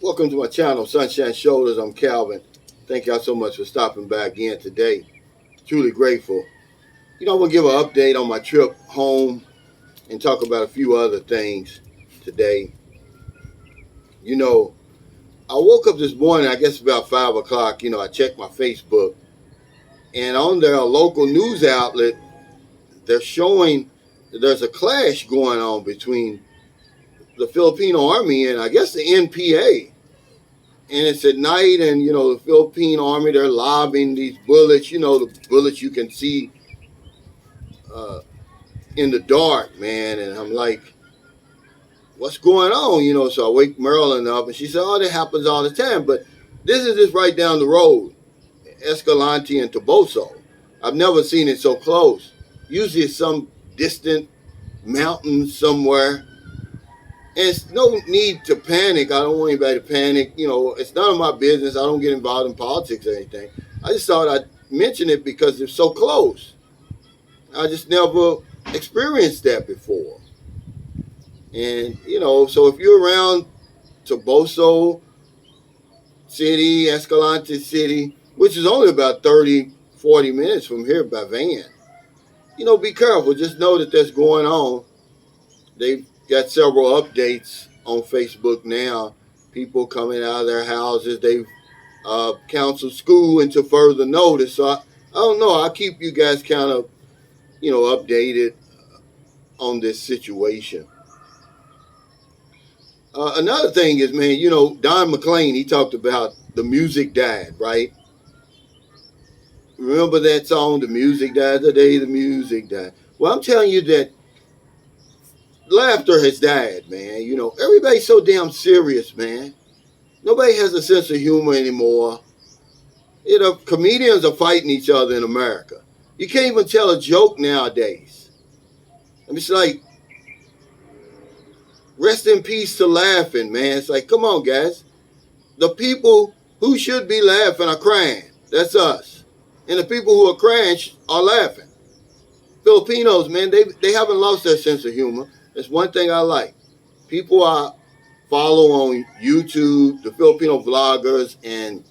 Welcome to my channel, Sunshine Shoulders. I'm Calvin. Thank y'all so much for stopping by again today. Truly grateful. I want to give an update on my trip home and talk about a few other things today. You know, I woke up this morning, I guess about 5 o'clock. I checked my Facebook, and on their local news outlet, they're showing that there's a clash going on between the Filipino Army and I guess the NPA. And it's at night, and the Philippine Army, they're lobbing these bullets, the bullets you can see in the dark, man. And I'm like, what's going on? So I wake Marilyn up, and she said, oh, that happens all the time. But this is just right down the road, Escalante and Toboso. I've never seen it so close. Usually it's some distant mountain somewhere. And it's no need to panic. I don't want anybody to panic. It's none of my business. I don't get involved in politics or anything. I just thought I'd mention it because it's so close. I just never experienced that before. And, so if you're around Toboso City, Escalante City, which is only about 30, 40 minutes from here by van, be careful. Just know that that's going on. They've got several updates on Facebook now. People coming out of their houses. They've counseled school into further notice. So I don't know. I'll keep you guys kind of, updated on this situation. Another thing is, man, Don McLean, he talked about the music died, right? Remember that song, The Music Died, the day the music died? Well, I'm telling you that laughter has died, man. Everybody's so damn serious, man. Nobody has a sense of humor anymore. Comedians are fighting each other in America. You can't even tell a joke nowadays. It's like, rest in peace to laughing, man. It's like, come on, guys. The people who should be laughing are crying. That's us. And the people who are crying are laughing. Filipinos, man, they haven't lost their sense of humor. That's one thing I like. People I follow on YouTube, the Filipino vloggers, and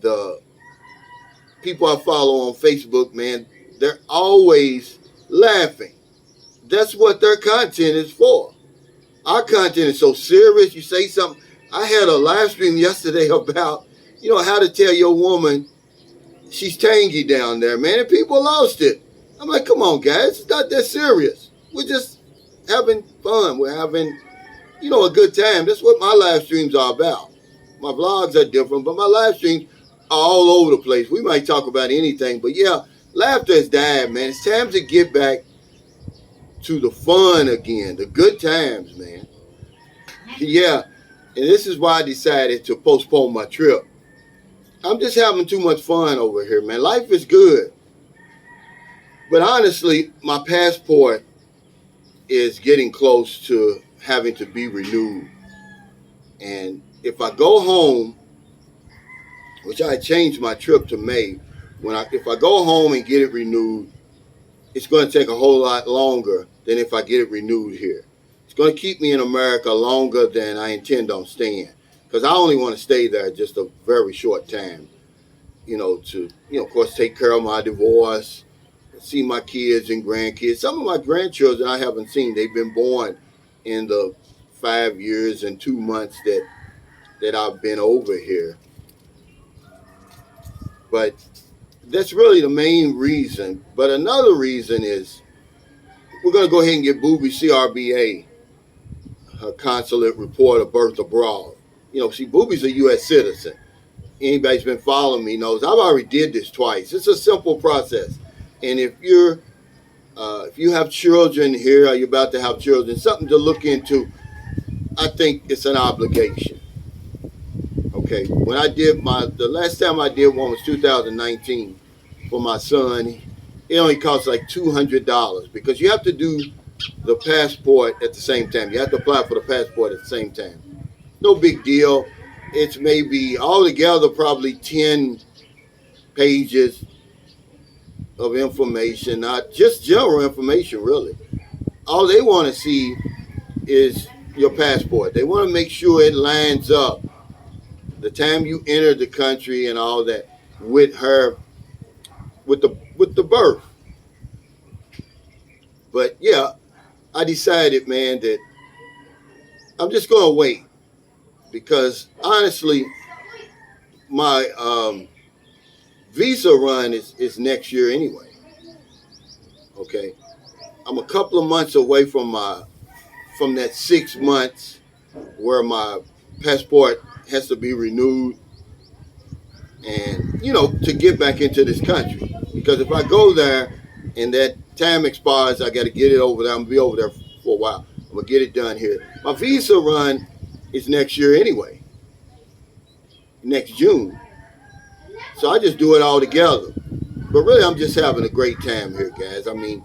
the people I follow on Facebook, man, they're always laughing. That's what their content is for. Our content is so serious. You say something. I had a live stream yesterday about, how to tell your woman she's tangy down there, man, and people lost it. I'm like, come on, guys. It's not that serious. We're just having fun. We're having, a good time. That's what my live streams are about. My vlogs are different, but my live streams are all over the place. We might talk about anything, but yeah, laughter has died, man. It's time to get back to the fun again, the good times, man. Yeah, and this is why I decided to postpone my trip. I'm just having too much fun over here, man. Life is good. But honestly, my passport is getting close to having to be renewed. And if I go home, which I changed my trip to May, if I go home and get it renewed, it's going to take a whole lot longer than if I get it renewed here. It's going to keep me in America longer than I intend on staying, because I only want to stay there just a very short time, to, of course, take care of my divorce, see my kids and grandkids. Some of my grandchildren I haven't seen. They've been born in the 5 years and 2 months that I've been over here. But that's really the main reason. But another reason is we're going to go ahead and get Booby CRBA, her consulate report of birth abroad. See, Booby's a U.S. citizen. Anybody's been following me knows I've already did this twice. It's a simple process. And if you have children here, or you're about to have children, something to look into, I think it's an obligation. Okay, when I did the last time I did one was 2019 for my son. It only cost like $200 because you have to do the passport at the same time. You have to apply for the passport at the same time. No big deal. It's maybe altogether probably 10 pages of information, not just general information, really. All they want to see is your passport. They want to make sure it lines up the time you entered the country and all that with her, with the birth. But yeah, I decided, man, that I'm just gonna wait because honestly, my visa run is next year anyway. Okay, I'm a couple of months away from that 6 months where my passport has to be renewed, and to get back into this country. Because if I go there and that time expires, I got to get it over there. I'm gonna be over there for a while. I'm gonna get it done here. My visa run is next year anyway, next June. So I just do it all together. But really, I'm just having a great time here, guys. I mean,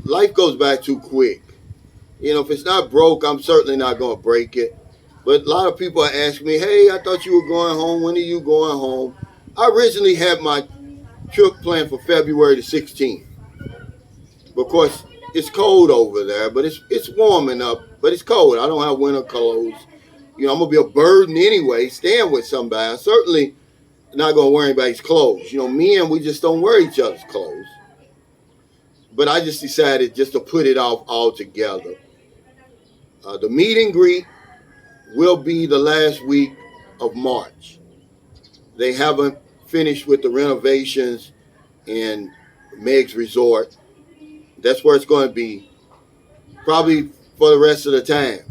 life goes by too quick. If it's not broke, I'm certainly not going to break it. But a lot of people are asking me, hey, I thought you were going home. When are you going home? I originally had my trip planned for February the 16th. But of course, it's cold over there, but it's warming up, but it's cold. I don't have winter clothes. I'm going to be a burden anyway, staying with somebody. I certainly not going to wear anybody's clothes. Men, we just don't wear each other's clothes. But I just decided just to put it off all together. The meet and greet will be the last week of March. They haven't finished with the renovations in Meg's Resort. That's where it's going to be probably for the rest of the time.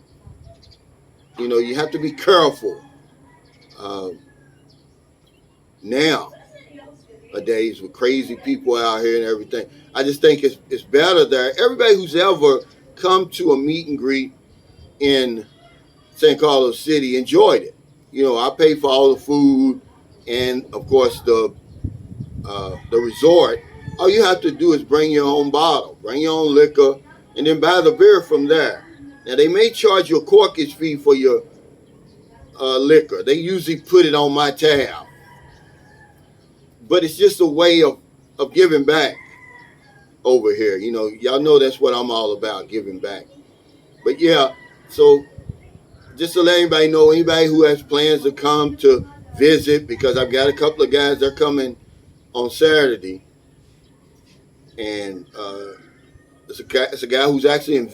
You have to be careful nowadays with crazy people out here and everything. I just think it's better there. Everybody who's ever come to a meet and greet in San Carlos City enjoyed it. I paid for all the food and of course the resort. All you have to do is bring your own bottle, bring your own liquor, and then buy the beer from there. Now they may charge you a corkage fee for your liquor. They usually put it on my tab, but it's just a way of giving back over here. Y'all know that's what I'm all about, giving back. But yeah, so just to let anybody know, anybody who has plans to come to visit, because I've got a couple of guys that are coming on Saturday, and it's a guy who's actually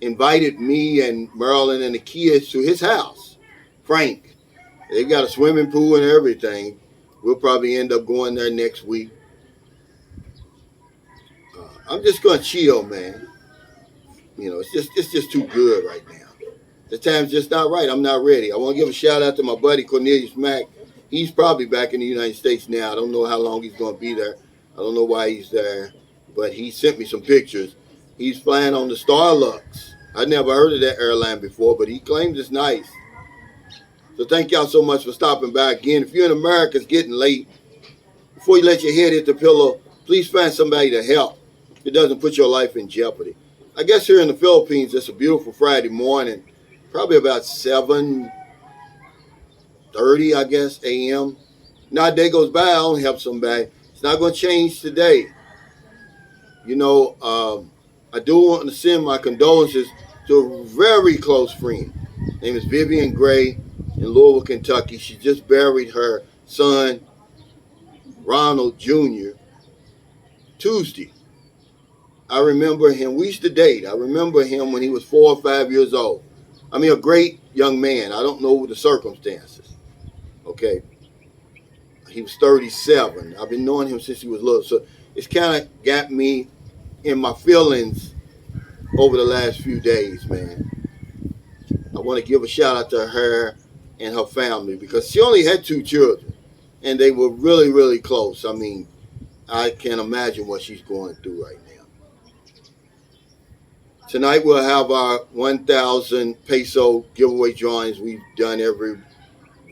invited me and Marilyn and the kids to his house, Frank. They've got a swimming pool and everything. We'll probably end up going there next week. I'm just gonna chill, man. It's just too good right now. The time's just not right. I'm not ready. I want to give a shout out to my buddy Cornelius Mack. He's probably back in the United States now. I don't know how long he's going to be there. I don't know why he's there, but he sent me some pictures. He's flying on the Starlux. I never heard of that airline before, but he claims it's nice. So thank y'all so much for stopping by again. If you're in America, it's getting late. Before you let your head hit the pillow, please find somebody to help. It doesn't put your life in jeopardy. I guess here in the Philippines, it's a beautiful Friday morning, probably about 7:30, I guess, a.m. Not a day goes by, I don't help somebody. It's not going to change today. I do want to send my condolences to a very close friend. Her name is Vivian Gray in Louisville, Kentucky. She just buried her son, Ronald Jr., Tuesday. I remember him. We used to date. I remember him when he was 4 or 5 years old. I mean, a great young man. I don't know the circumstances. Okay. He was 37. I've been knowing him since he was little. So it's kind of got me in my feelings over the last few days, man. I want to give a shout out to her and her family because she only had 2 children and they were really, really close. I mean, I can't imagine what she's going through right now. Tonight we'll have our 1,000 peso giveaway drawings we've done every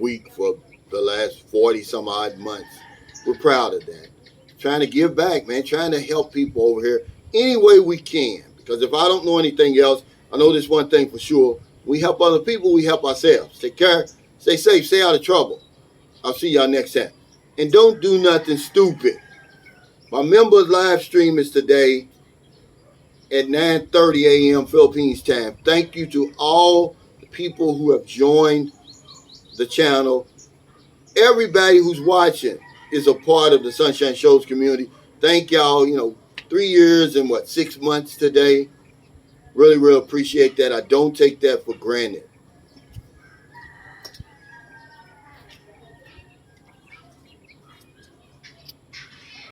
week for the last 40 some odd months. We're proud of that. Trying to give back, man. Trying to help people over here any way we can. Because if I don't know anything else, I know this one thing for sure. We help other people, we help ourselves. Take care, stay safe, stay out of trouble. I'll see y'all next time. And don't do nothing stupid. My members live stream is today at 9:30 a.m. Philippines time. Thank you to all the people who have joined the channel. Everybody who's watching is a part of the Sunshine Shows community. Thank y'all. 3 years and 6 months today. Really, really appreciate that. I don't take that for granted.